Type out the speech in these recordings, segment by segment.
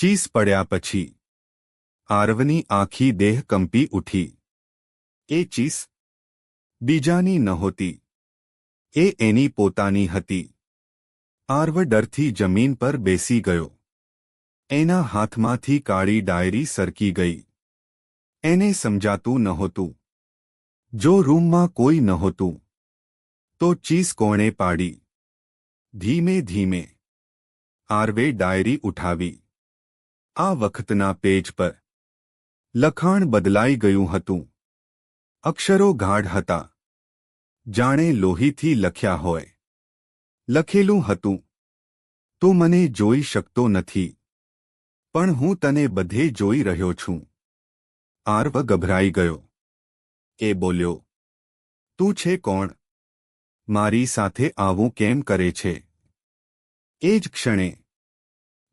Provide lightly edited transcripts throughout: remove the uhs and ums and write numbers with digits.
ચીસ પડ્યા પછી આરવની આખી દેહ કંપી ઉઠી. એ ચીસ બીજાની નહોતી, એ એની પોતાની હતી. આરવ ડરથી જમીન પર બેસી ગયો. એના હાથમાંથી કાળી ડાયરી સરકી ગઈ. એને સમજાતું નહોતું. જો રૂમમાં કોઈ નહોતું તો ચીસ કોણે પાડી? ધીમે ધીમે આરવે ડાયરી ઉઠાવી. આ વખતના પેજ પર લખાણ બદલાઈ ગયું હતું. અક્ષરો ગાઢ હતા, જાણે લોહીથી લખ્યા હોય. લખેલું હતું, તું મને જોઈ શકતો નથી, પણ હું તને બધે જોઈ રહ્યો છું. આરવ ગભરાઈ ગયો. એ બોલ્યો, તું છે કોણ? મારી સાથે આવું કેમ કરે છે? એ જ ક્ષણે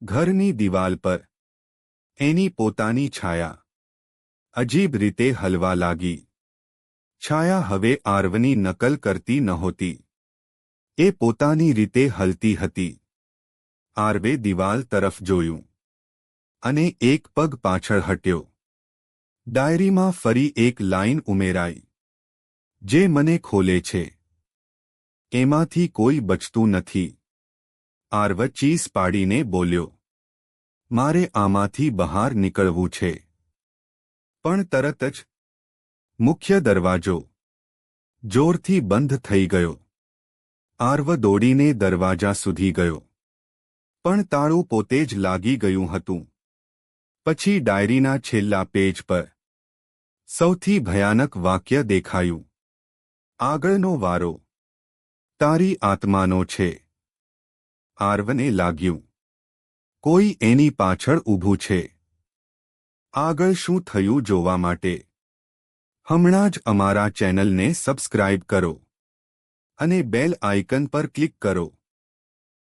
ઘરની દિવાલ પર એની પોતાની છાયા અજીબ રીતે હલવા લાગી. છાયા હવે આરવની નકલ કરતી નહોતી, એ પોતાની રીતે હલતી હતી. આરવે દિવાલ તરફ જોયું અને એક પગ પાછળ હટ્યો. ડાયરીમાં ફરી એક લાઈન ઉમેરાઈ, જે મને ખોલે છે, એમાંથી કોઈ બચતું નથી. આરવ ચીસ પાડીને બોલ્યો, મારે આમાંથી બહાર નીકળવું છે. પણ તરત જ મુખ્ય દરવાજો જોરથી બંધ થઈ ગયો. આરવ દોડીને દરવાજા સુધી ગયો, પણ તાળું પોતે જ લાગી ગયું હતું. પછી ડાયરીના છેલ્લા પેજ પર સૌથી ભયાનક વાક્ય દેખાયું, આગળનો વારો તારી આત્માનો છે. આરવને લાગ્યું, કોઈ એની પાછળ ઊભું છે. આગળ શું થયું જોવા માટે હમણાં જ અમારા ચેનલને સબસ્ક્રાઇબ કરો અને બેલ આઇકન પર ક્લિક કરો.